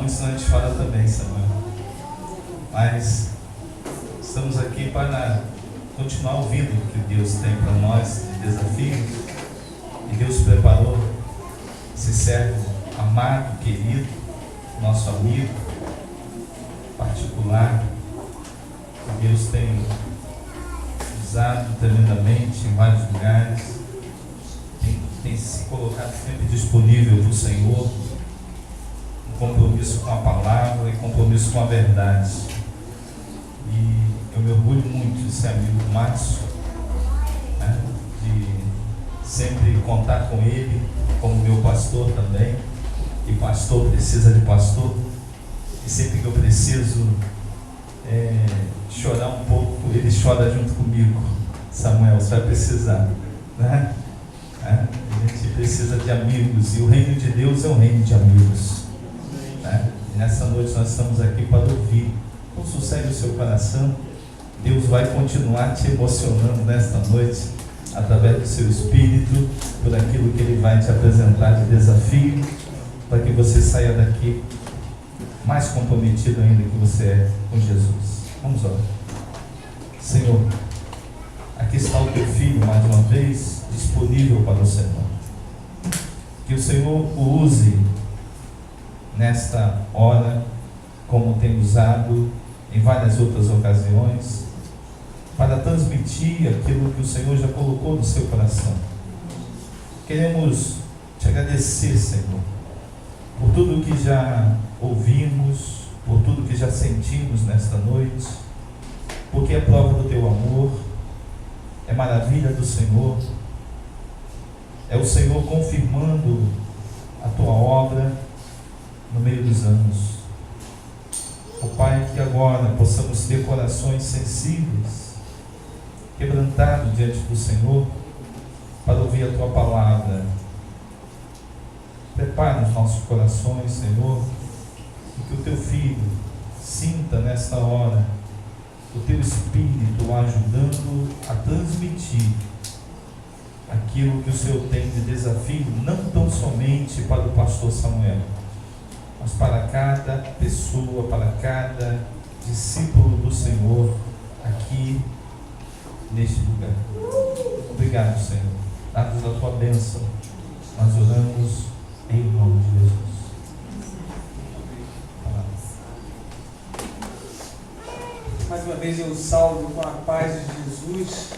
muitos não te fala também, Samuel. Mas estamos aqui para continuar ouvindo o que Deus tem para nós de desafios. E Deus preparou esse servo amado, querido, nosso amigo particular, que Deus tem usado tremendamente em vários lugares, tem se colocado sempre disponível para o Senhor, um compromisso com a palavra e compromisso com a verdade. E eu me orgulho muito de ser amigo do Márcio, né? De sempre contar com ele como meu pastor também, e pastor precisa de pastor, e sempre que eu preciso chorar um pouco, ele chora junto comigo. Samuel, você vai precisar, né? A gente precisa de amigos, e o reino de Deus é um reino de amigos, né? E nessa noite nós estamos aqui para ouvir. Então sossegue o seu coração. Deus vai continuar te emocionando nesta noite, através do seu espírito, por aquilo que Ele vai te apresentar de desafio, para que você saia daqui mais comprometido ainda que você é com Jesus. Vamos orar. Senhor, aqui está o teu filho mais uma vez, disponível para o Senhor. Que o Senhor o use nesta hora, como tem usado em várias outras ocasiões, para transmitir aquilo que o Senhor já colocou no seu coração. Queremos te agradecer, Senhor, por tudo que já ouvimos, por tudo que já sentimos nesta noite, porque é prova do teu amor, é maravilha do Senhor, é o Senhor confirmando a tua obra no meio dos anos. Ó Pai, que agora possamos ter corações sensíveis, quebrantados diante do Senhor, para ouvir a tua palavra. Prepara os nossos corações, Senhor, e que o teu filho sinta nesta hora o teu Espírito o ajudando a transmitir aquilo que o Senhor tem de desafio, não tão somente para o pastor Samuel, mas para cada pessoa, para cada discípulo do Senhor aqui neste lugar. Obrigado, Senhor. Dados a tua bênção, nós oramos em nome de Jesus. Mais uma vez eu salvo com a paz de Jesus.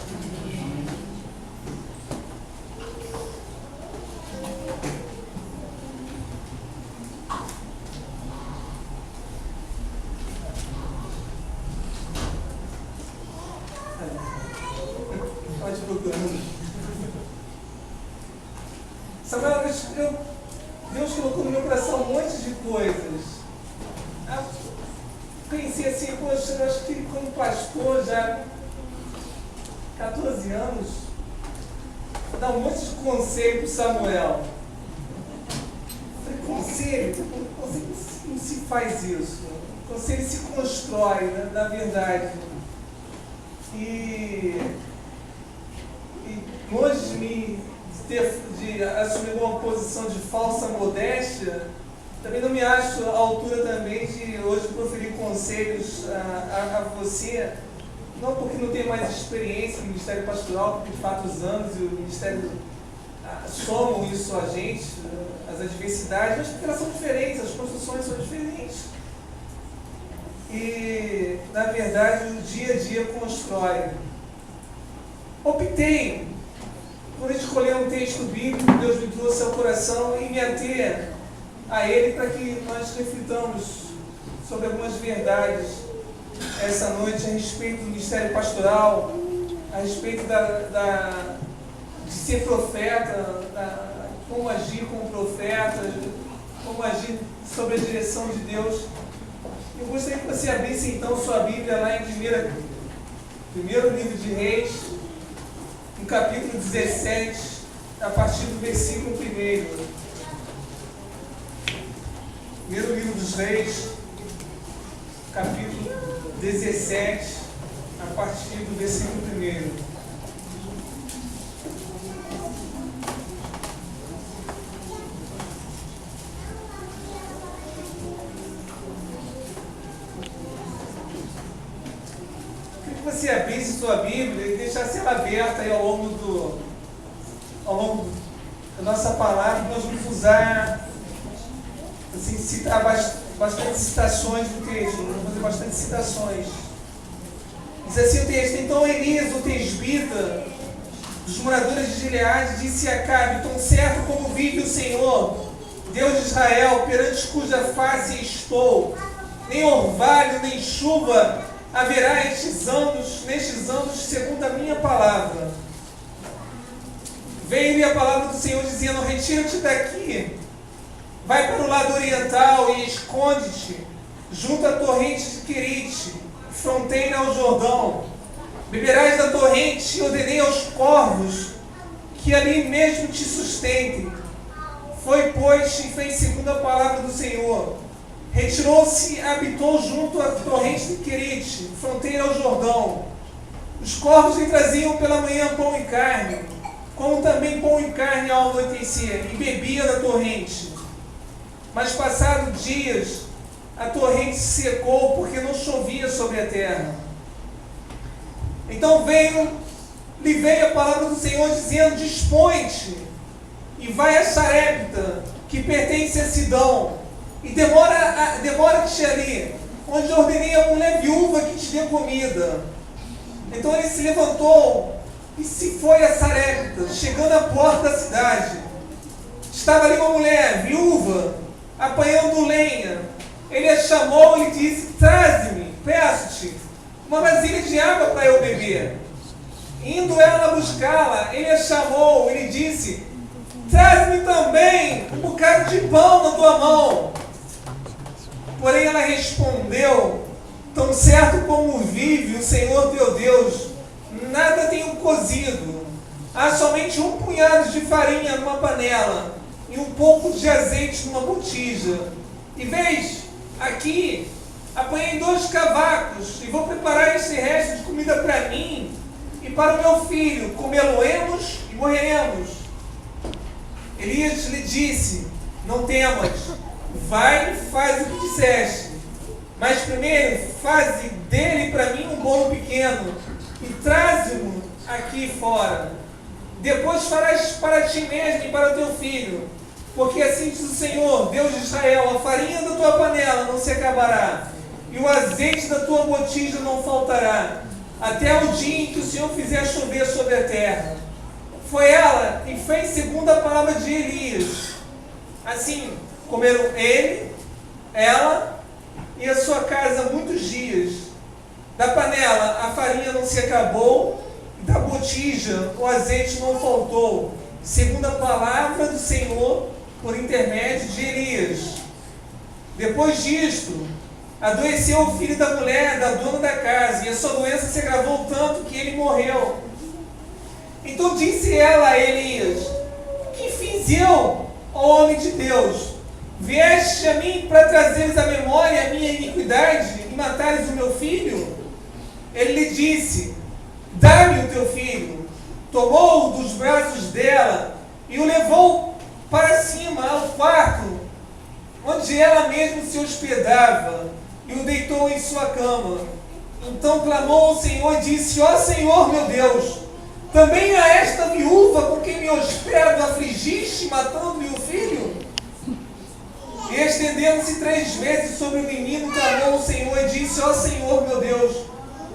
Pode procurando. Samuel, Deus colocou no meu coração um monte de coisas. Pensei assim, poxa, eu acho que como pastor já 14 anos, vou dar um monte de conselho para o Samuel. Falei, conselho não se faz isso. Conselho se constrói, né, na verdade. E longe de mim de assumir uma posição de falsa modéstia, também não me acho à altura também de hoje proferir conselhos a você, não porque não tenho mais experiência no Ministério Pastoral, porque de fato os anos e o Ministério somam isso a gente, as adversidades, mas porque elas são diferentes, as construções são diferentes. E, na verdade, o dia a dia constrói. Optei por escolher um texto bíblico que Deus me trouxe ao coração e me ater a ele para que nós reflitamos sobre algumas verdades essa noite a respeito do ministério pastoral, a respeito de ser profeta, como agir como profeta, como agir sob a direção de Deus. Eu gostaria que você abrisse então sua Bíblia lá em primeiro livro de Reis, no capítulo 17, a partir do versículo 1. Primeiro livro dos Reis, capítulo 17, a partir do versículo 1. você abrisse sua Bíblia e deixasse ela aberta aí ao longo da nossa palavra, nós vamos usar, assim, citar bastante citações do texto, vamos fazer bastante citações. Diz assim o texto: então Elias, o tesbita, dos moradores de Gileade, disse a Acabe: tão certo como vive o Senhor, Deus de Israel, perante cuja face estou, nem orvalho, nem chuva haverá nestes anos, segundo a minha palavra. Veio-lhe a palavra do Senhor dizendo: retira-te daqui, vai para o lado oriental e esconde-te junto à torrente de Querite, fronteira ao Jordão. Beberás da torrente e ordenei aos corvos que ali mesmo te sustentem. Foi, pois, e fez segundo a palavra do Senhor. Retirou-se e habitou junto à torrente de Querite, fronteira ao Jordão. Os corvos lhe traziam pela manhã pão e carne, como também pão e carne ao anoitecer, e bebia da torrente. Mas passados dias, a torrente se secou, porque não chovia sobre a terra. Então lhe veio a palavra do Senhor dizendo: dispõe-te e vai a Sarepta, que pertence a Sidom, e demora-te ali, onde ordenei a mulher viúva que te dê comida. Então ele se levantou e se foi a Sarepta. Chegando à porta da cidade, estava ali uma mulher viúva apanhando lenha. Ele a chamou e lhe disse: traze-me, peço-te, uma vasilha de água para eu beber. Indo ela buscá-la, ele a chamou e lhe disse: traze-me também um bocado de pão na tua mão. Porém ela respondeu: tão certo como vive o Senhor teu Deus, nada tenho cozido. Há somente um punhado de farinha numa panela e um pouco de azeite numa botija. E vês, aqui apanhei 2 cavacos e vou preparar esse resto de comida para mim e para o meu filho. Comê-lo-emos e morreremos. Elias lhe disse: não temas, vai e faz o que disseste. Mas primeiro faze dele para mim um bolo pequeno e traze-mo aqui fora. Depois farás para ti mesmo e para o teu filho. Porque assim diz o Senhor, Deus de Israel: a farinha da tua panela não se acabará, e o azeite da tua botija não faltará, até o dia em que o Senhor fizer chover sobre a terra. Foi ela quem fez segundo a palavra de Elias. Assim comeram ele, ela e a sua casa muitos dias. Da panela a farinha não se acabou, e da botija o azeite não faltou, segundo a palavra do Senhor por intermédio de Elias. Depois disto, adoeceu o filho da mulher, da dona da casa, e a sua doença se agravou tanto que ele morreu. Então disse ela a Elias: que fiz eu, ó homem de Deus? Vieste a mim para trazeres à memória a minha iniquidade e matares o meu filho? Ele lhe disse: dá-me o teu filho. Tomou-o dos braços dela e o levou para cima ao quarto, onde ela mesma se hospedava, e o deitou em sua cama. Então clamou ao Senhor e disse: ó Senhor meu Deus, também a esta viúva com quem me hospedo afligiste, matando-lhe o filho? E estendendo-se 3 vezes sobre o menino, clamou ao Senhor e disse: ó Senhor meu Deus,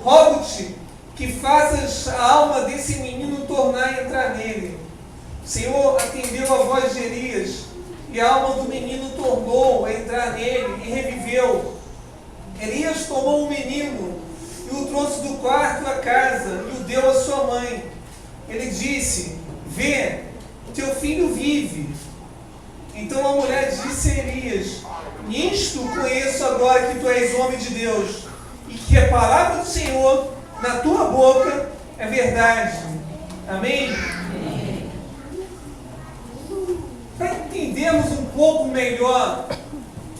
rogo-te que faças a alma desse menino tornar a entrar nele. O Senhor atendeu a voz de Elias, e a alma do menino tornou a entrar nele e reviveu. Elias tomou o menino e o trouxe do quarto à casa e o deu à sua mãe. Ele disse: vê, teu filho vive. Então a mulher disse a Elias: nisto conheço agora que tu és homem de Deus, e que a palavra do Senhor na tua boca é verdade. Amém? Para entendermos um pouco melhor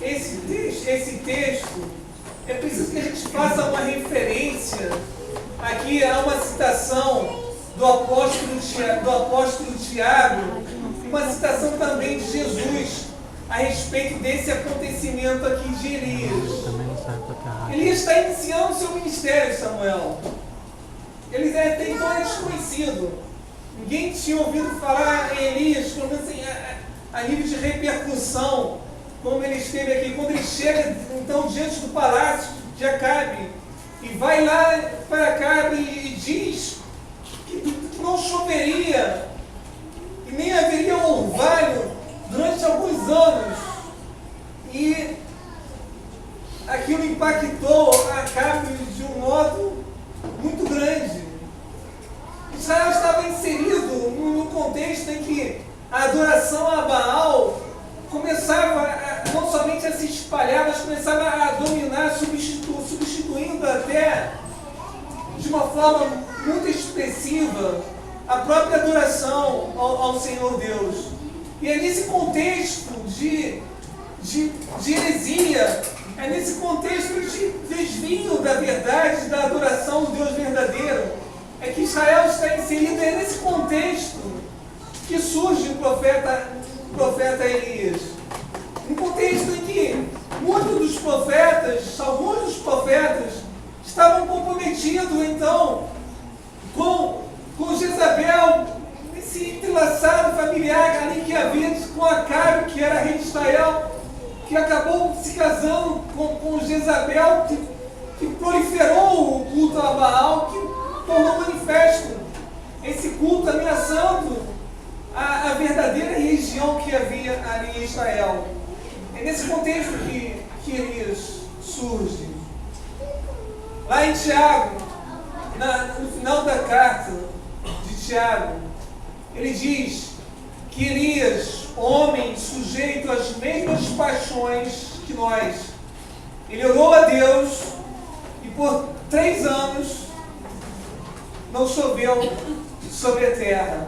esse texto, é preciso que a gente faça uma referência. Aqui há uma citação do apóstolo Tiago, e uma citação também de Jesus a respeito desse acontecimento aqui de Elias. Elias está iniciando seu ministério, Samuel. Ele até então era desconhecido. Ninguém tinha ouvido falar em Elias, pelo menos a nível de repercussão, como ele esteve aqui. Quando ele chega, então, diante do palácio de Acabe, e vai lá para Acabe e diz que não choveria, e nem haveria orvalho durante alguns anos. E aquilo impactou Acabe de um modo muito grande. Israel estava inserido num contexto em que a adoração a Baal começava não somente a se espalhar, mas começava a dominar, substituindo até de uma forma muito expressiva a própria adoração ao Senhor Deus. E é nesse contexto de heresia, é nesse contexto de desvio da verdade, da adoração do Deus verdadeiro, é que Israel está inserido. É nesse contexto que surge o profeta Elias. Um contexto em que muitos dos profetas, alguns dos profetas, estavam comprometidos então com Jezabel, esse entrelaçado familiar ali que havia com Acabe, que era rei de Israel, que acabou se casando com Jezabel, que proliferou o culto a Baal, que tornou manifesto esse culto, ameaçando a verdadeira religião que havia ali em Israel. É nesse contexto que Elias surge. Lá em Tiago, no final da carta de Tiago, ele diz que Elias, homem sujeito às mesmas paixões que nós, ele orou a Deus e por 3 anos não choveu sobre a terra.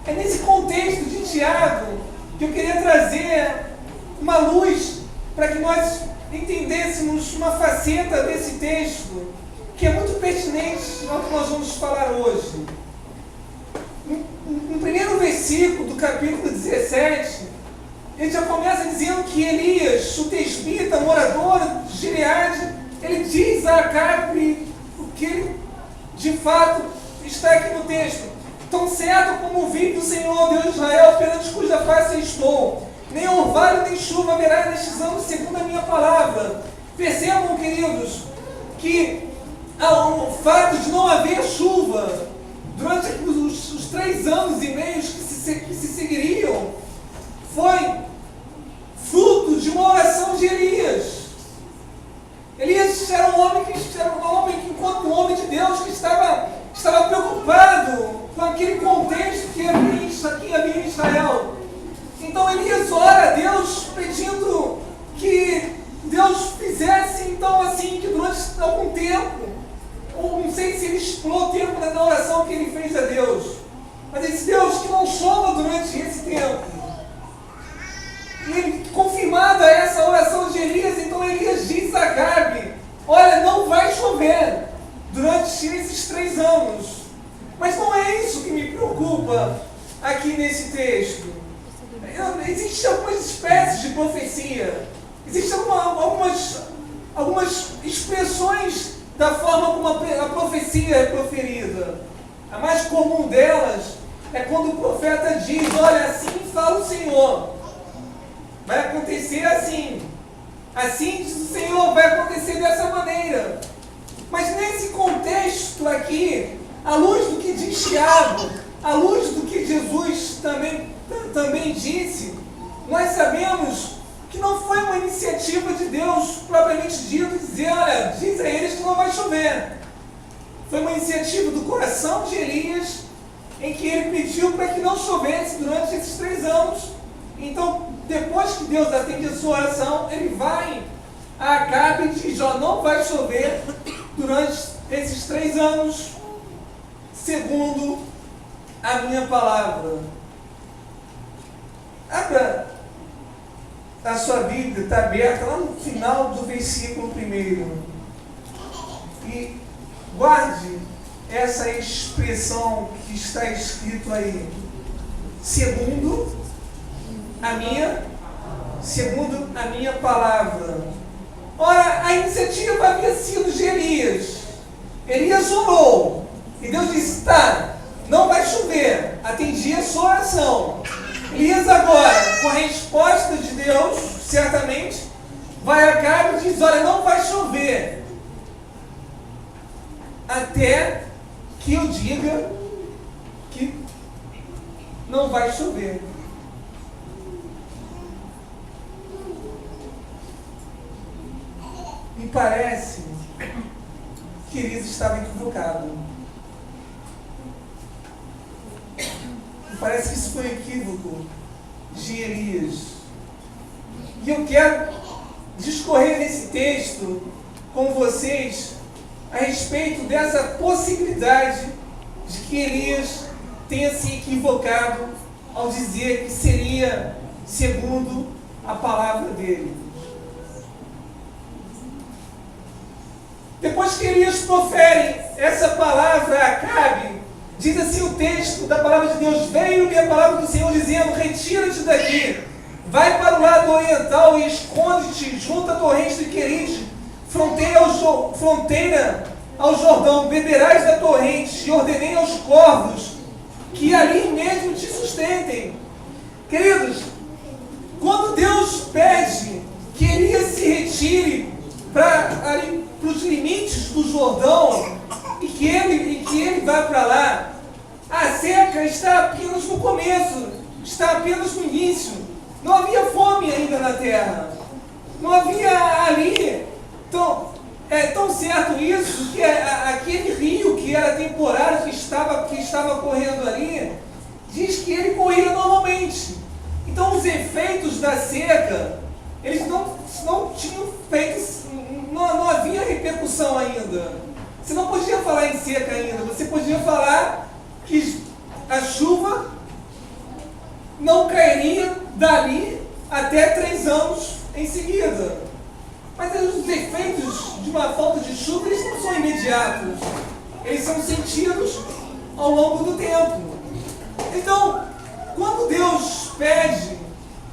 É nesse contexto de Tiago que eu queria trazer uma luz para que nós entendêssemos uma faceta desse texto que é muito pertinente ao que nós vamos falar hoje. No primeiro versículo do capítulo 17, ele já começa dizendo que Elias, o tesbita, morador de Gileade, ele diz a Acabe o que ele de fato está aqui no texto: tão certo como vive o Senhor Deus de Israel, perante cuja face estou, nem orvalho nem chuva haverá nestes anos, segundo a minha palavra. Percebam, queridos, que o fato de não haver chuva durante os 3 anos e meio que se seguiriam foi fruto de uma oração de Elias. Elias era um homem que, enquanto um homem de Deus, que estava preocupado com aquele contexto que havia em Israel. Então Elias ora a Deus pedindo que Deus fizesse então assim, que durante algum tempo, ou não sei se ele explorou o tempo da oração que ele fez a Deus, mas ele disse: Deus, que não chova durante esse tempo. E ele, confirmada essa oração de Elias, então Elias diz a Acabe: olha, não vai chover durante esses 3 anos. Mas não é isso que me preocupa aqui nesse texto. Existem algumas espécies de profecia, existem algumas expressões da forma como a profecia é proferida. A mais comum delas é quando o profeta diz: olha, assim fala o Senhor, vai acontecer assim, assim diz o Senhor, vai acontecer dessa maneira. Mas nesse contexto aqui, à luz do que diz Tiago, à luz do que Jesus também disse, nós sabemos que não foi uma iniciativa de Deus propriamente dito, dizer: olha, diz a eles que não vai chover. Foi uma iniciativa do coração de Elias, em que ele pediu para que não chovesse durante esses 3 anos. Então, depois que Deus atende a sua oração, ele vai a Acabe e diz: ó, não vai chover durante esses 3 anos, segundo a minha palavra. Abra a sua Bíblia, está aberta lá no final do versículo 1. E guarde essa expressão que está escrito aí: segundo a minha palavra. Ora, a iniciativa havia sido de Elias. Elias orou E Deus disse, tá, não vai chover. Atendi a sua oração. Elias agora, com a resposta de Deus, certamente, vai a Acabe e diz, olha, não vai chover. Até que eu diga que não vai chover. Me parece que Elias estava equivocado. Me parece que isso foi um equívoco de Elias. E eu quero discorrer nesse texto com vocês a respeito dessa possibilidade de que Elias tenha se equivocado ao dizer que seria segundo a palavra dele. Depois que Elias profere essa palavra a Acabe, diz assim o texto da palavra de Deus, veio-lhe a palavra do Senhor dizendo, retira-te daqui, vai para o lado oriental e esconde-te junto à torrente de Querite, fronteira ao Jordão, beberás da torrente, e ordenei aos corvos que ali mesmo te sustentem. Queridos, quando Deus pede que Elias se retire para os limites do Jordão e que ele vá para lá, a seca está apenas no começo, está apenas no início. Não havia fome ainda na terra. Não havia ali tão certo isso que aquele rio que era temporário, que estava correndo ali, diz que ele corria normalmente. Então os efeitos da seca, eles não tinham feito, não havia repercussão ainda. Você não podia falar em seca ainda, você podia falar que a chuva não cairia dali até 3 anos em seguida. Mas os efeitos de uma falta de chuva, eles não são imediatos. Eles são sentidos ao longo do tempo. Então, quando Deus pede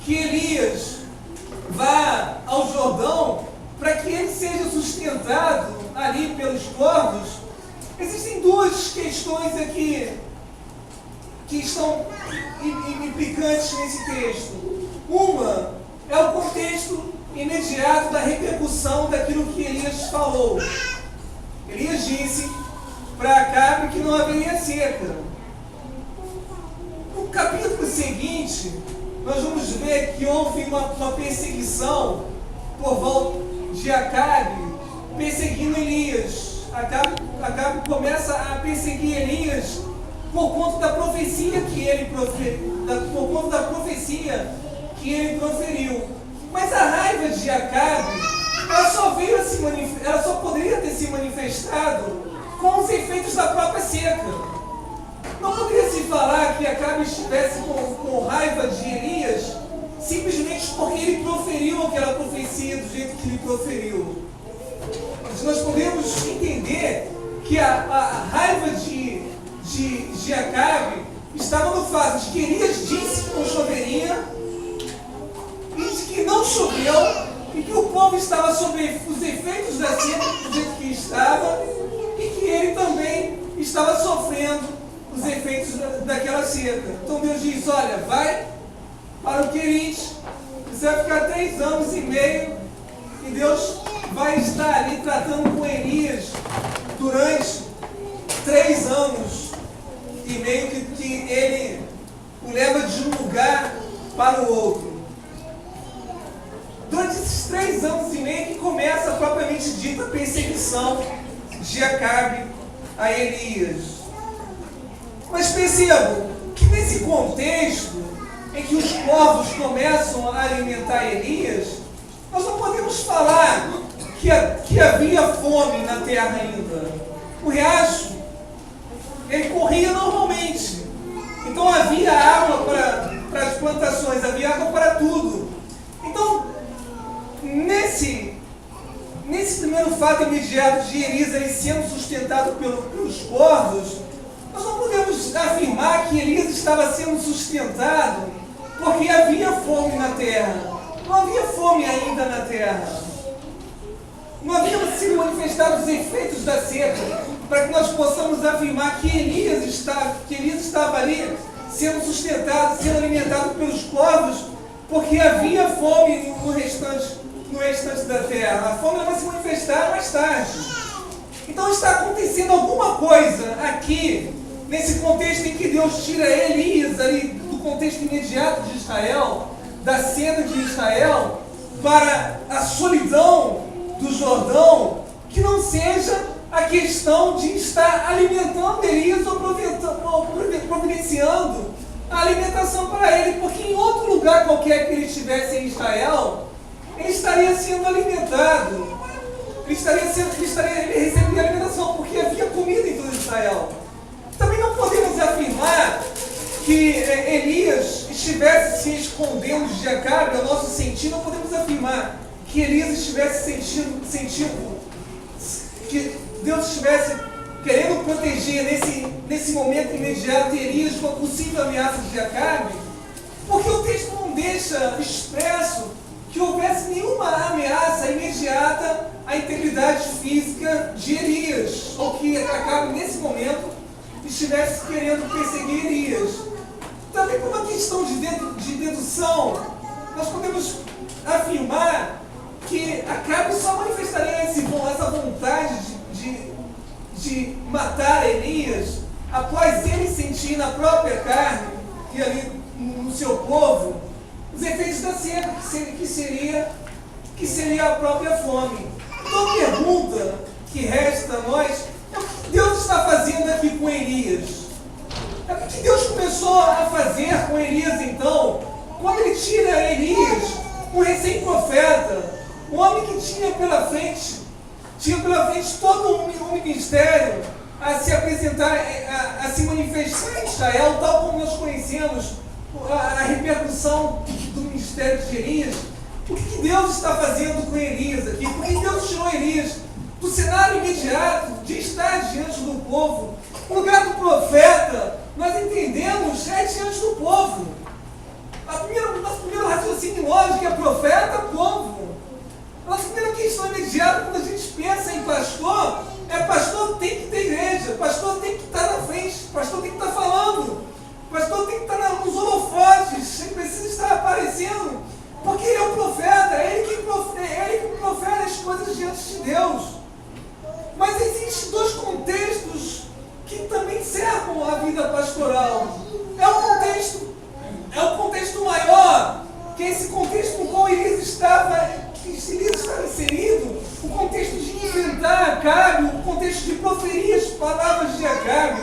que Elias vá ao Jordão para que ele seja sustentado ali pelos corvos, existem 2 questões aqui que estão implicantes nesse texto. Uma é o contexto imediato da repercussão daquilo que Elias falou. Elias disse para Acabe que não haveria seca. No capítulo seguinte, nós vamos ver que houve uma perseguição por volta de Acabe, perseguindo Elias. Acabe começa a perseguir Elias por conta da profecia que ele proferiu. Mas a raiva de Acabe, ela só poderia ter se manifestado com os efeitos da própria seca. Não poderia se falar que Acabe estivesse com raiva de Elias simplesmente porque ele proferiu aquela profecia do jeito que ele proferiu. Mas nós podemos entender que a raiva de Acabe estava no fato de que Elias disse que não choveria, e de que não choveu, e que o povo estava sob os efeitos da seca do jeito que estava, e que ele também estava sofrendo os efeitos daquela seca. Então Deus diz, olha, vai para o Querite, você vai ficar 3 anos e meio, e Deus vai estar ali tratando com Elias durante 3 anos e meio que ele o leva de um lugar para o outro. Durante esses 3 anos e meio que começa a propriamente dita perseguição de Acabe a Elias. Mas percebam que nesse contexto em que os corvos começam a alimentar Elias, nós não podemos falar que havia fome na terra ainda. O riacho, ele corria normalmente. Então havia água para as plantações, havia água para tudo. Então, nesse primeiro fato imediato de Elias ele sendo sustentado pelos corvos, nós não podemos afirmar que Elias estava sendo sustentado porque havia fome na terra. Não havia fome ainda na terra. Não haviam sido manifestados os efeitos da seca. para que nós possamos afirmar que Elias estava ali sendo sustentado, sendo alimentado pelos povos, porque havia fome no restante da terra. A fome vai se manifestar mais tarde. Então está acontecendo alguma coisa aqui, nesse contexto em que Deus tira Elias ali do contexto imediato de Israel, da cena de Israel, para a solidão do Jordão, que não seja a questão de estar alimentando Elias ou providenciando a alimentação para ele, porque em outro lugar qualquer que ele estivesse em Israel, ele estaria sendo alimentado, ele receberia alimentação, porque havia comida em todo Israel. Também não podemos afirmar que Elias estivesse se escondendo de Acabe, ao nosso sentir, não podemos afirmar que Elias estivesse sentindo que Deus estivesse querendo proteger nesse momento imediato Elias de uma possível ameaça de Acabe, porque o texto não deixa expresso que houvesse nenhuma ameaça imediata à integridade física de Elias, ou que Acabe nesse momento estivesse querendo perseguir Elias. Também por uma questão de dedução, nós podemos afirmar que Acabe só manifestaria essa vontade de matar Elias após ele sentir na própria carne e ali no seu povo os efeitos da seca, que seria a própria fome. Então a pergunta que resta a nós é o que Deus está fazendo aqui com Elias. É o que Deus começou a fazer com Elias então, quando ele tira Elias, um recém-profeta, um homem que tinha pela frente todo um ministério a se apresentar, a se manifestar em Israel, tal como nós conhecemos a repercussão do ministério de Elias. O que Deus está fazendo com Elias aqui? Por que Deus tirou Elias do cenário imediato de estar diante do povo? O lugar do profeta, nós entendemos, é diante do povo. Nosso primeiro raciocínio lógico é profeta, povo. Nossa primeira questão imediata, quando a gente pensa em pastor, pastor tem que ter igreja, pastor tem que estar na frente, pastor tem que estar falando, pastor tem que estar nos holofotes, ele precisa estar aparecendo, porque ele é o profeta, é ele que profere as coisas diante de Deus. Mas existem dois contextos que também cercam a vida pastoral. É o contexto maior, que é esse contexto no qual Elias estava inserido, o contexto de inventar Acabe, o contexto de proferir as palavras de Acabe,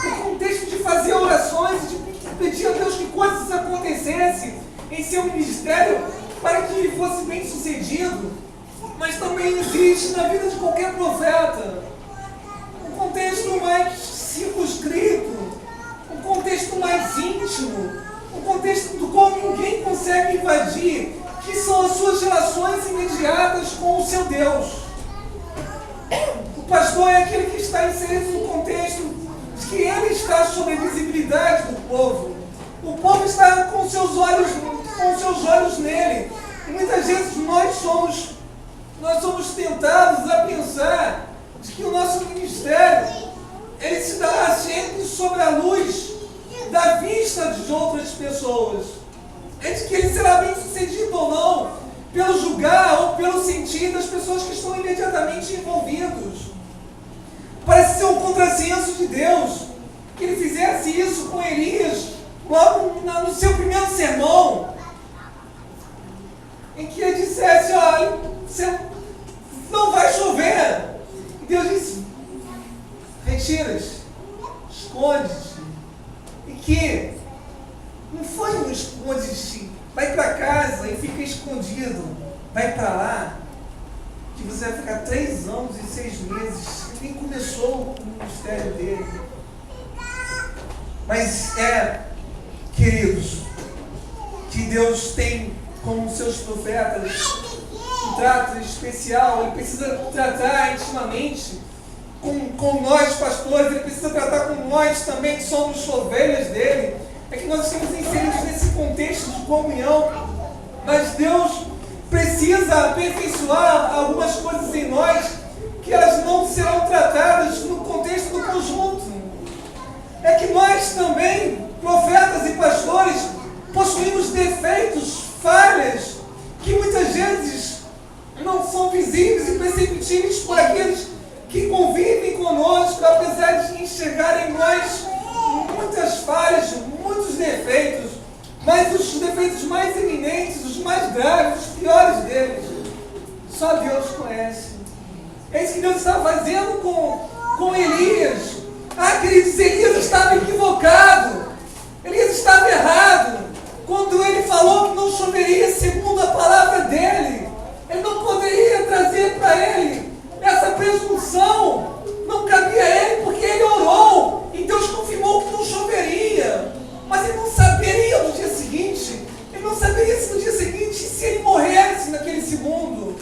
o contexto de fazer orações, de pedir a Deus que coisas acontecessem em seu ministério para que ele fosse bem sucedido. Mas também existe na vida de qualquer profeta um contexto mais circunscrito, um contexto mais íntimo, um contexto do qual ninguém consegue invadir, que são as suas relações imediatas com o seu Deus. O pastor é aquele que está inserido no contexto de que ele está sob a visibilidade do povo. O povo está com seus olhos nele. E muitas vezes nós somos tentados a pensar de que o nosso ministério ele se dará sempre sob a luz da vista de outras pessoas. É de que ele será bem sucedido ou não, pelo julgar ou pelo sentir das pessoas que estão imediatamente envolvidos. Parece ser um contrassenso de Deus que ele fizesse isso com Elias logo no seu primeiro sermão, em que ele dissesse: olha, não vai chover. E Deus disse: retira-te, esconde-te. E que não foi um esconde-te, vai para casa e fica escondido, vai para lá, que você vai ficar 3 anos e 6 meses, nem começou o ministério dele. Mas queridos, que Deus tem como seus profetas um trato especial, ele precisa tratar intimamente com nós pastores, ele precisa tratar com nós também que somos ovelhas dele. É que nós estamos inseridos nesse contexto de comunhão, mas Deus precisa aperfeiçoar algumas coisas em nós que elas não serão tratadas no contexto enxergar em nós muitas falhas, muitos defeitos, mas os defeitos mais eminentes, os mais graves, os piores deles, só Deus conhece. É isso que Deus estava fazendo com Elias. Queridos, Elias estava equivocado. Elias estava errado. Quando ele falou que não choveria segundo a palavra dele, ele não poderia trazer para ele essa presunção. Não cabia a ele, porque ele orou e Deus confirmou que não choveria. Mas ele não saberia no dia seguinte. Ele não saberia se no dia seguinte, se ele morresse naquele segundo.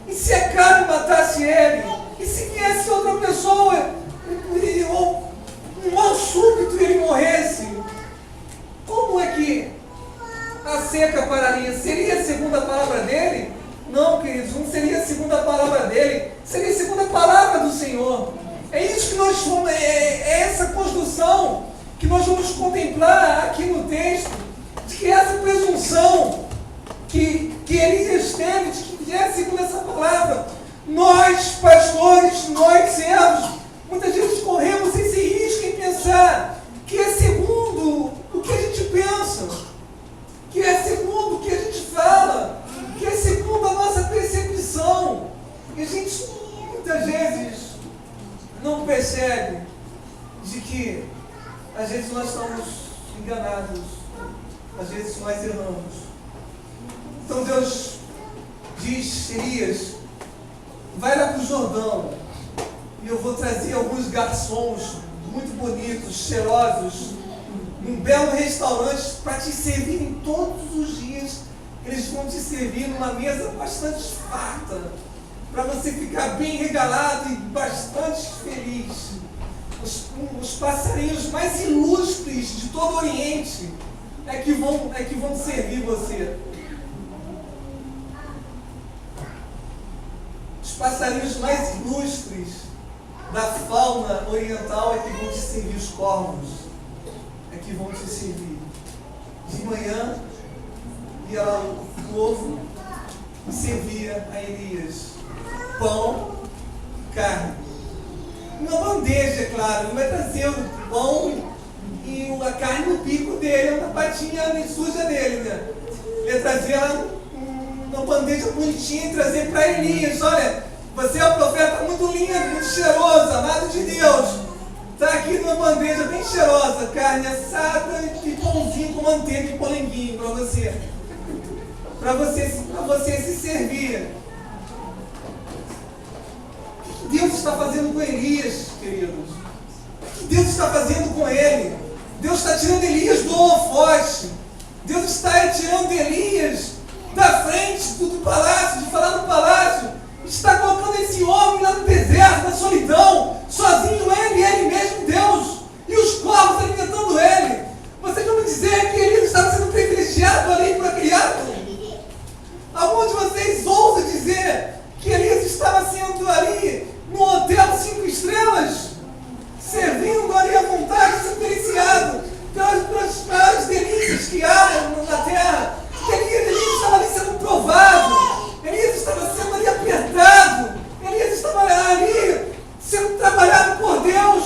E se a carne matasse ele? E se viesse outra pessoa, ou um mal súbito, e ele morresse? Como é que a seca pararia? Seria segundo a palavra dele? Não, queridos, não seria segundo a palavra dele. Seria segundo a palavra do Senhor. É isso que nós vamos, é essa construção que nós vamos contemplar aqui no texto, de que essa presunção que Elias teve, de que é segundo essa palavra, nós pastores, nós servos, muitas vezes corremos esse risco em pensar que é segundo o que a gente pensa, que é segundo o que a gente fala, que é segundo a nossa percepção. E a gente muitas vezes não percebe de que às vezes nós estamos enganados, às vezes nós erramos. Então Deus diz: Elias, vai lá para o Jordão e eu vou trazer alguns garçons muito bonitos, cheirosos, num belo restaurante para te servirem todos os dias. Eles vão te servir numa mesa bastante farta, para você ficar bem regalado e bastante feliz. Os passarinhos mais ilustres de todo o Oriente é que vão servir você. Os passarinhos mais ilustres da fauna oriental é que vão te servir. Os corvos é que vão te servir. De manhã ia lá o povo e servia a Elias pão e carne. Uma bandeja, é claro. Ele vai trazer o pão e a carne no bico dele, na patinha suja dele, né? Ele ia trazer lá uma bandeja bonitinha e trazer para Elias. Olha, você é um profeta muito lindo, muito cheiroso, amado de Deus. Está aqui numa bandeja bem cheirosa, carne assada e pãozinho com manteiga e polenguinho para você. Para você se servir. O que Deus está fazendo com Elias, queridos? O que Deus está fazendo com ele? Deus está tirando Elias do holofote. Deus está tirando Elias da frente do palácio, de falar no palácio. Está colocando esse homem lá no deserto, na solidão, sozinho, ele mesmo, Deus, e os corvos alimentando ele. Vocês vão me dizer que Elias estava sendo privilegiado ali para criado? Aonde vocês ousam dizer que Elias estava sendo ali no hotel 5 estrelas, servindo ali à vontade, sendo deliciado pelas maiores delícias que há na terra? Elias estava ali sendo provado, Elias estava sendo ali apertado, Elias estava ali sendo trabalhado por Deus,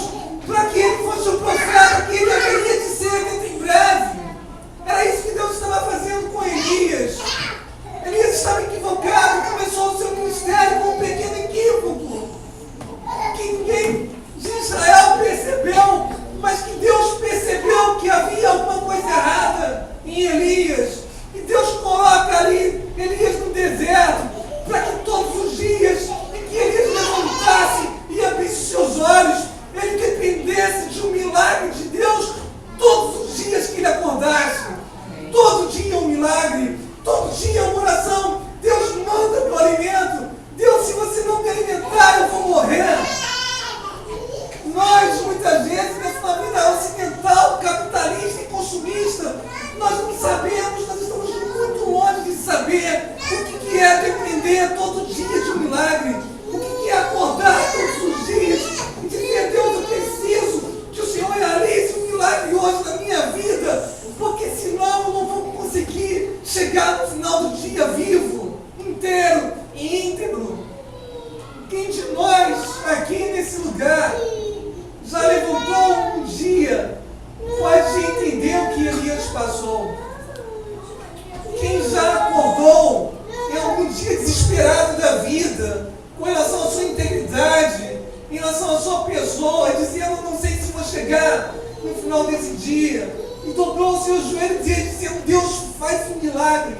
chegar no final desse dia e dobrou os seus joelhos e dizendo: Deus, faz um milagre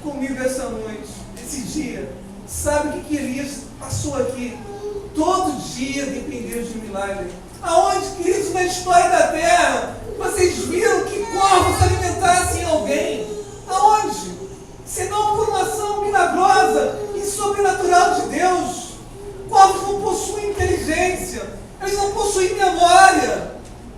comigo essa noite, esse dia. Sabe o que Elias passou aqui? Todo dia dependeu de um milagre. Aonde, queridos, na história da terra, vocês viram que corvos alimentassem alguém? Aonde? Senão por uma ação milagrosa e sobrenatural de Deus. Corvos não possuem inteligência, eles não possuem memória.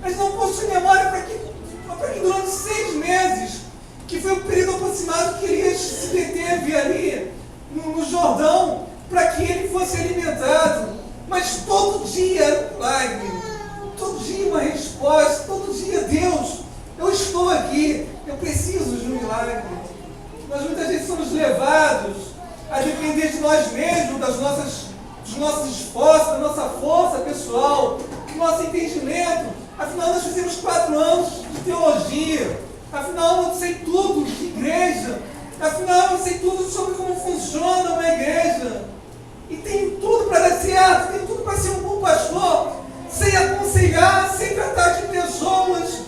Eles não possuem memória para que durante 6 meses, que foi o período aproximado que Elias se deteve ali no Jordão, para que ele fosse alimentado. Mas todo dia era um milagre, todo dia uma resposta, todo dia: Deus, eu estou aqui, eu preciso de um milagre. Nós muitas vezes somos levados a depender de nós mesmos, dos nossos esforços, da nossa força pessoal, do nosso entendimento. Afinal, nós fizemos 4 anos de teologia. Afinal, eu sei tudo de igreja. Afinal, eu sei tudo sobre como funciona uma igreja. E tenho tudo para dar certo, tenho tudo para ser um bom pastor. Sei aconselhar, sei tratar de pessoas.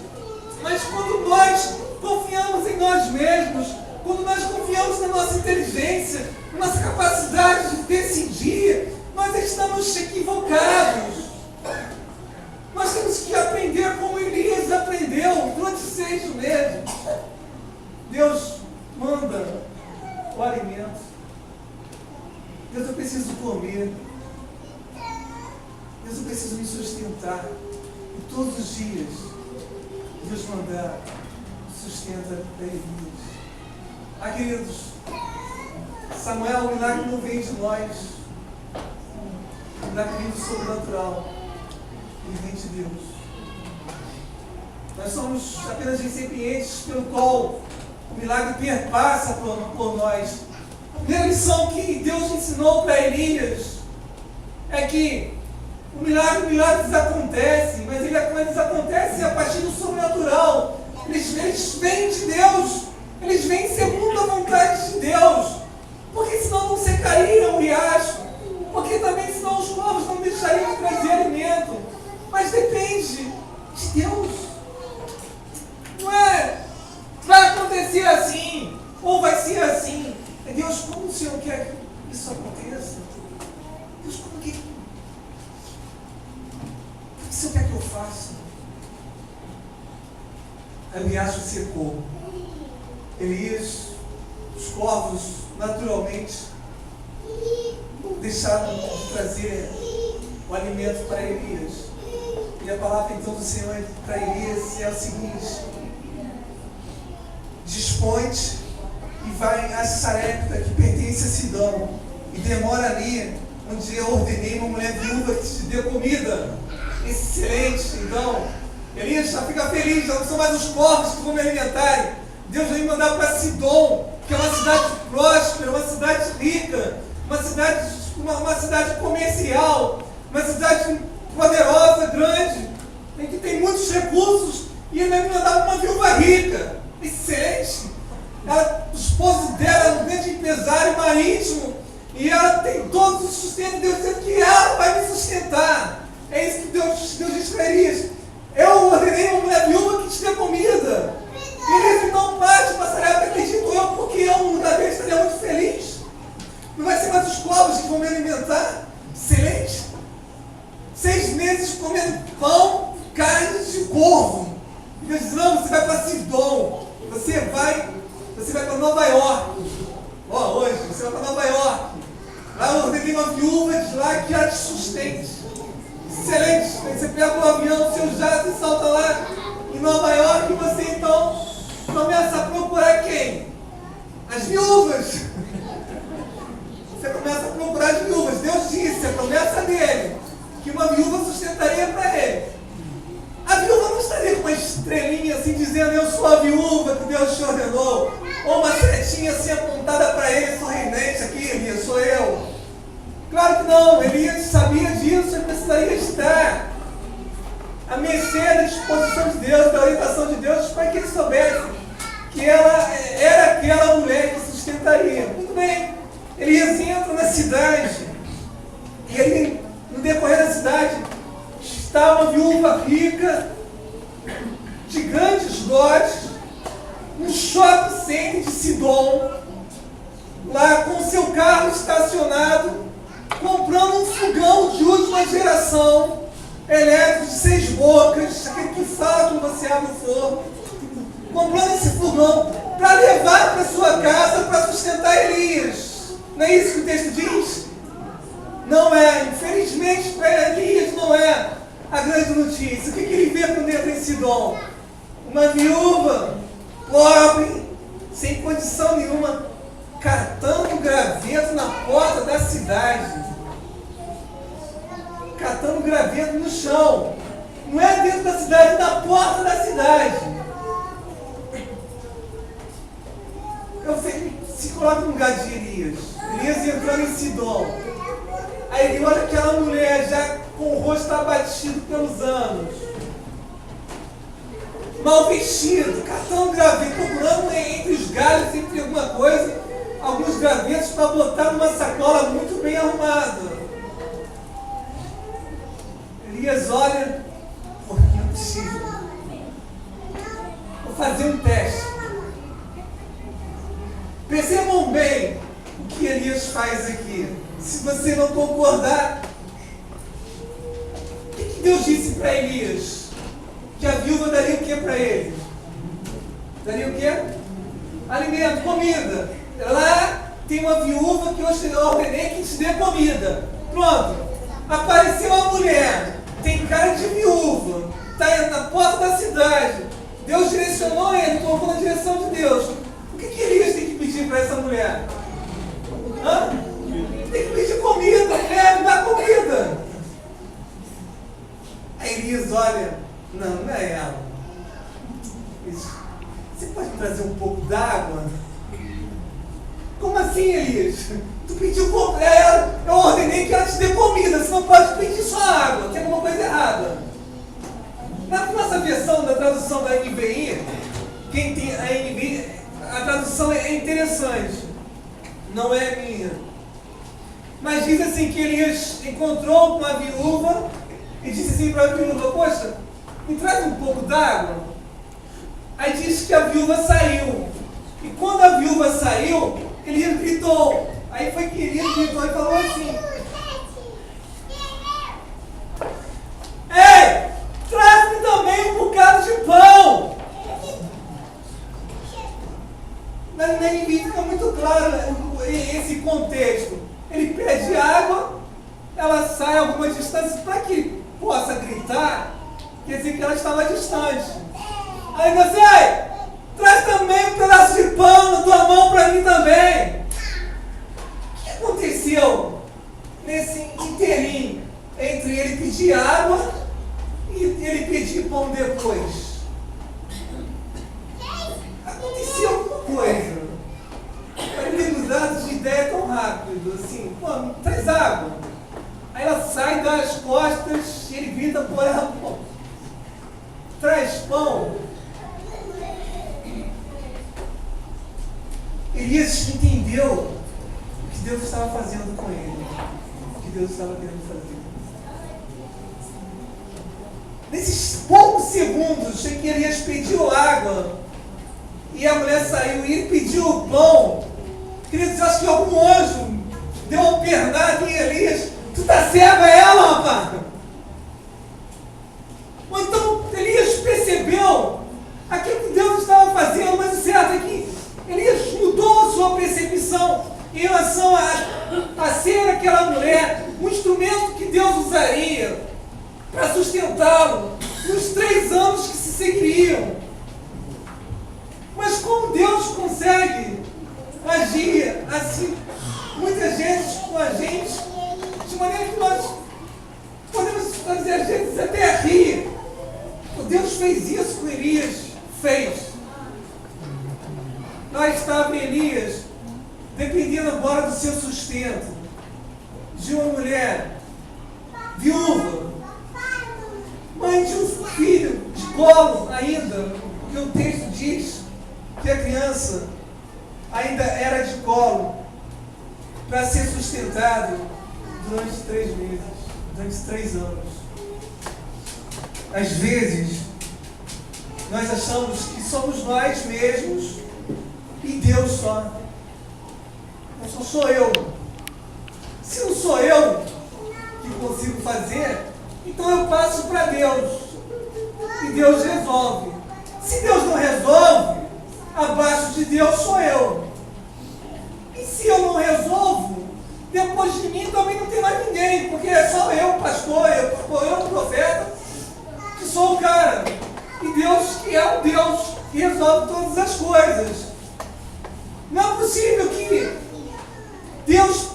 Mas quando nós confiamos em nós mesmos, quando nós confiamos na nossa inteligência, na nossa capacidade de decidir, nós estamos equivocados. Nós temos que aprender como Elias aprendeu durante 6 meses. Deus manda o alimento. Deus, eu preciso comer. Deus, eu preciso me sustentar. E todos os dias, Deus manda sustenta para Elias. Queridos, Samuel, o milagre não vem de nós. O milagre vem do sobrenatural. Ele vem de Deus. Nós somos apenas recipientes pelo qual o milagre perpassa por nós. A primeira lição que Deus ensinou para Elias é que milagres acontecem, mas eles acontecem a partir do sobrenatural. Eles vêm de Deus. Eles vêm segundo a vontade de Deus. Porque senão não secariam o riacho. Porque também senão os povos não deixariam de trazer alimento. Mas depende de Deus. Não é vai acontecer assim, ou vai ser assim. É Deus, como o Senhor quer que isso aconteça? Deus, como que o Senhor quer que eu faça? Aí o riacho secou. Elias, os corvos naturalmente deixaram de trazer o alimento para Elias. E a palavra então do Senhor para Elias é o seguinte: dispõe-te e vai a Sarepta, que pertence a Sidão, e demora ali, onde eu ordenei uma mulher viúva que te dê comida. Excelente. Então Elias já fica feliz, já não são mais os corvos que vão me alimentarem. Deus vai me mandar para Sidom, que é uma cidade próspera, uma cidade rica, uma cidade comercial, uma cidade poderosa, grande, em que tem muitos recursos, e ele vai me mandar uma viúva rica. Excelente! O esposo dela é um grande empresário marítimo, e ela tem todo o sustento. Deus dizendo que ela vai me sustentar. É isso que Deus diz para Elias: eu ordenei uma mulher viúva que te dê comida. Elias não parte para Sarepta, acredito eu, porque eu no lugar dele estaria muito feliz. Não vai ser mais os povos que vão me alimentar. Excelente! 6 meses comendo pão, carne de corvo. E Deus diz: não, você vai para Sidom. Você vai para Nova York. Hoje, você vai para Nova York. Lá eu ordenei uma viúva de lá que já te sustente. Excelente! Aí você pega o avião, seu jato e salta lá em Nova York, e você então começa a procurar quem? As viúvas. Você começa a procurar as viúvas. Deus disse, a promessa dele, que uma viúva sustentaria para ele. A viúva não estaria com uma estrelinha assim dizendo: eu sou a viúva que Deus te ordenou, ou uma setinha assim apontada para ele, sorridente: aqui, Elias, sou eu. Claro que não. Elias sabia disso. Ele precisaria estar à mercê da disposição de Deus, da orientação de Deus, para que ele soubesse que ela era aquela mulher que sustentaria. Muito bem. Elias entra na cidade, e ali, no decorrer da cidade, está uma viúva rica, centro de Sidom, lá com seu carro estacionado, comprando um fogão de última geração, elétrico de 6 bocas, aquele que fala quando você abre o forno, comprando esse fogão para levar para sua casa para sustentar Elias. Não é isso que o texto diz? Não é. Infelizmente para Elias não é a grande notícia. O que ele vê quando entra em Sidom? Uma viúva, pobre, sem condição nenhuma, catando graveto na porta da cidade. Catando graveto no chão. Não é dentro da cidade, é na porta da cidade. Se coloca no lugar de Elias. Elias entrando em Sidom. Aí ele olha aquela mulher já com o rosto abatido pelos anos. Mal vestido, catando graveto, procurando entre os galhos, entre alguma coisa, alguns gravetos para botar numa sacola muito bem arrumada. Elias olha, porque não é possível. Vou fazer um teste. Percebam bem o que Elias faz aqui. Se você não concordar, o que Deus disse para Elias? Que a viúva daria o que para ele? Daria o que? Alimento, comida. Lá tem uma viúva que eu ordenei que te dê comida. Pronto. Apareceu uma mulher, tem cara de viúva, está na porta da cidade. Deus direcionou ele, colocou na direção de Deus. O que Elias tem que pedir para essa mulher? Hã? Tem que pedir comida, me dá comida. Aí Elias olha, não é ela. Você pode trazer um pouco d'água? Como assim, Elias? Tu pediu comida, eu ordenei que ela te dê comida, você não pode pedir só água, tem alguma coisa errada. Na nossa versão da tradução da NVI, quem tem a NVI, a tradução é interessante, não é minha. Mas diz assim que Elias encontrou com a viúva e disse assim para a viúva, poxa, me traz um pouco d'água. Aí diz que a viúva saiu. E quando a viúva saiu, Elias gritou. Aí foi que Elias gritou e falou assim, ei, traz-me também um bocado de pão. Mas nem fica muito claro esse contexto. Ele pede água, ela sai a alguma distância, para que possa gritar, quer dizer que ela estava distante. Aí você, traz também um pedaço de pão na tua mão para mim também. O que aconteceu nesse inteirinho entre ele pedir água e ele pedir pão depois? Aconteceu alguma coisa. Para ele mudar de ideia tão rápido, assim, pô, traz água. Aí ela sai das costas e ele grita por ela, pô, traz pão. Elias entendeu o que Deus estava fazendo com ele, o que Deus estava querendo fazer. Nesses poucos segundos em que Elias pediu água e a mulher saiu e ele pediu o pão, queridos, eu acho que algum anjo deu uma pernada em Elias. Tu tá cego, é ela, rapaz? Ou então Elias percebeu aquilo que Deus estava fazendo, mas o certo é que Elias mudou a sua percepção em relação a ser aquela mulher, um instrumento que Deus usaria para sustentá-lo nos 3 anos que se seguiriam. Mas como Deus consegue agir assim, muitas vezes com a gente, de maneira que nós podemos fazer às vezes até rir. Deus fez isso com Elias, fez. Lá estava Elias, dependendo agora do seu sustento, de uma mulher viúva, mãe de um filho de colo ainda, porque o texto diz que a criança ainda era de colo, para ser sustentado durante 3 meses, durante 3 anos. Às vezes, nós achamos que somos nós mesmos e Deus só. Não só sou eu. Se não sou eu que consigo fazer, então eu passo para Deus. E Deus resolve. Se Deus não resolve, abaixo de Deus sou eu. E se eu não resolvo, depois de mim também não tem mais ninguém, porque é só eu, pastor, eu, profeta, que sou o cara. E Deus, que é o Deus que resolve todas as coisas. Não é possível que Deus,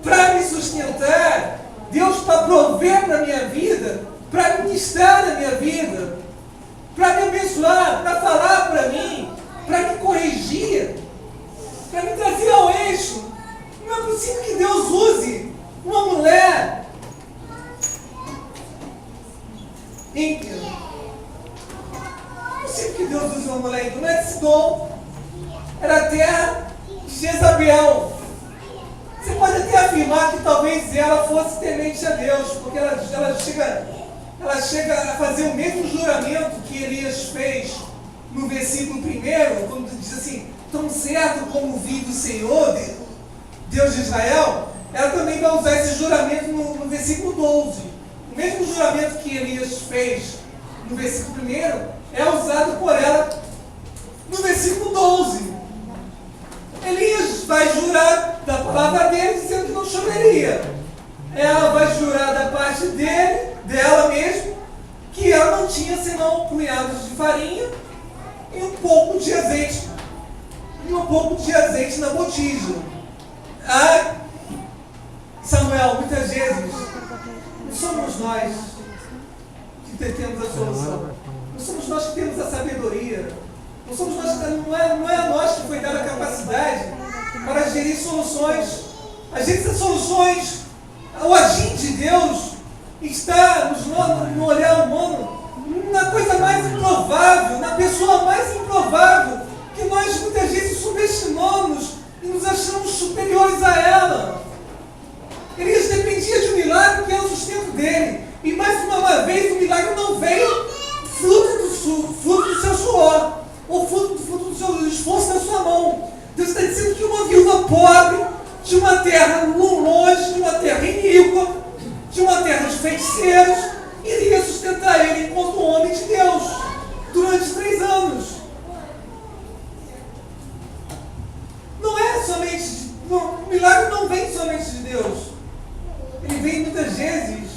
para me sustentar, Deus para prover para a minha vida, para ministrar na minha vida, para me abençoar, para falar para mim, para me corrigir, para me trazer ao eixo. Não é possível que Deus use uma mulher ímpia. Não é possível que Deus use uma mulher ímpia. Não é Sidom, era a terra de Jezabel. Você pode até afirmar que talvez ela fosse temente a Deus, porque ela chega a fazer o mesmo juramento que Elias fez no versículo 1, quando diz assim: tão certo como vi do Senhor, Deus de Israel. Ela também vai usar esse juramento no versículo 12. O mesmo juramento que Elias fez no versículo 1 é usado por ela no versículo 12. Elias vai jurar da palavra dele, dizendo que não choveria. Ela vai jurar da parte dela mesmo, que ela não tinha senão punhados de farinha e um pouco de azeite. E um pouco de azeite na botija. Ah, Samuel, muitas vezes, não somos nós que temos a solução. Não somos nós que temos a sabedoria. Não somos nós, não é a nós que foi dada a capacidade para gerir soluções. Às vezes as soluções, o agir de Deus está no olhar humano, na coisa mais improvável, na pessoa mais improvável, que nós muitas vezes subestimamos e nos achamos superiores a ela. Elias dependia de um milagre que era o sustento dele. E mais uma vez o milagre não veio fruto do seu suor, ou fruto do seu esforço da sua mão. Deus está dizendo que uma viúva pobre, de uma terra longe, de uma terra iníqua, de uma terra de feiticeiros, iria sustentar ele enquanto homem de Deus, durante 3 anos. Não é somente, o milagre não vem somente de Deus. Ele vem muitas vezes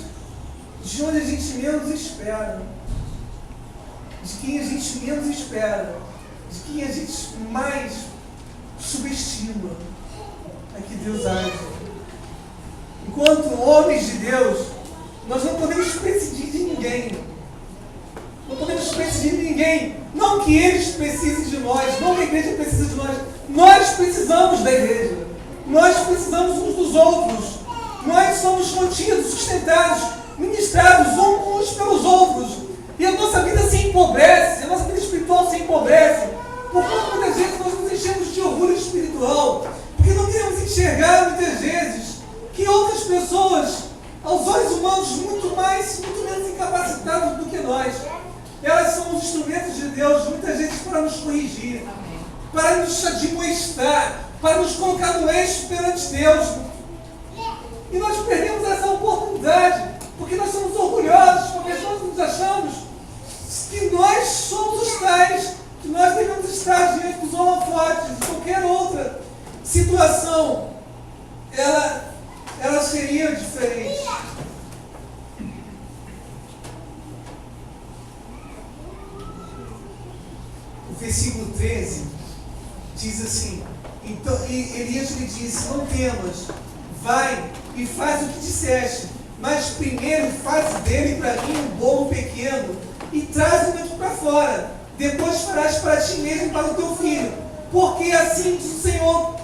de onde a gente menos espera. De quem a gente menos espera. De quem a gente mais subestima. É que Deus age. Enquanto homens de Deus, nós não podemos prescindir de ninguém. Não podemos prescindir de ninguém. Não que eles precisem de nós, não que a igreja precisa de nós. Nós precisamos da igreja. Nós precisamos uns dos outros. Nós somos contidos, sustentados, ministrados uns pelos outros. E a nossa vida se empobrece, a nossa vida espiritual se empobrece. Porque muitas vezes nós nos enchemos de orgulho espiritual. Porque não queremos enxergar muitas vezes que outras pessoas, aos olhos humanos, muito menos incapacitadas do que nós, elas são os instrumentos de Deus, muitas vezes para nos corrigir, para nos admoestar, para nos colocar no eixo perante Deus. E nós perdemos essa oportunidade, porque nós somos orgulhosos, porque nós nos achamos que nós somos os tais, que nós devemos estar diante dos holofotes, de qualquer outra situação, ela seria diferente. O versículo 13 diz assim: então, Elias lhe disse: não temas, vai e faz o que disseste, mas primeiro faz dele para mim um bolo pequeno e traz-o aqui para fora. Depois farás para ti mesmo e para o teu filho. Porque assim diz o Senhor,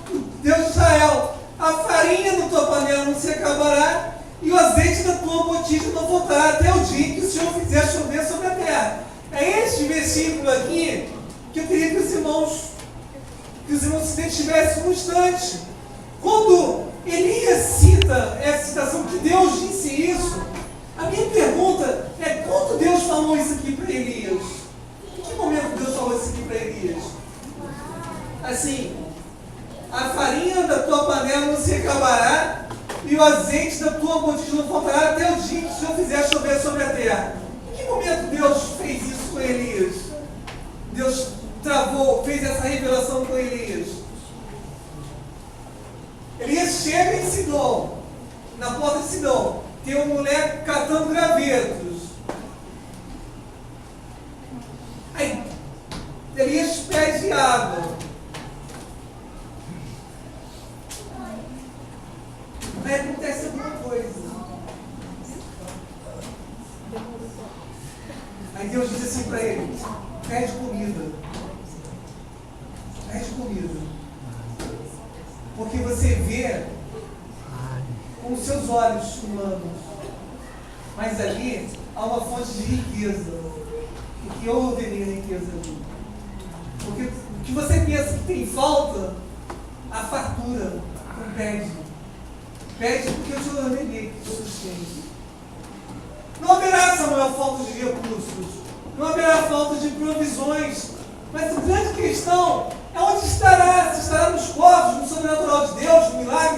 Deus de Israel: a farinha da tua panela não se acabará e o azeite da tua botija não voltará até o dia que o Senhor fizer chover sobre a terra. É este versículo aqui que eu queria que os irmãos se detivessem um instante. Quando Elias cita essa citação, que Deus disse isso, a minha pergunta é: quando Deus falou isso aqui para Elias? Em que momento Deus falou isso aqui para Elias? assim, a farinha da tua panela não se acabará e o azeite da tua botija não faltará até o dia que o Senhor fizer chover sobre a terra. Em que momento Deus fez isso com Elias? Deus fez essa revelação com Elias. Elias chega em Sidom, na porta de Sidom, tem uma mulher catando gravetos. Aí, Elias pede água. Aí acontece alguma coisa. Aí Deus diz assim para ele: pede comida. Pede comida. Porque você vê com os seus olhos humanos. Mas ali há uma fonte de riqueza. E que eu veria riqueza ali. Porque o que você pensa que tem falta, a fartura. Então pede. Pede porque eu te ordenei que te sustente. Não haverá, Samuel, falta de recursos. Não haverá falta de provisões. Mas a grande questão é onde estará. Se estará nos corpos, no sobrenatural de Deus, no milagre.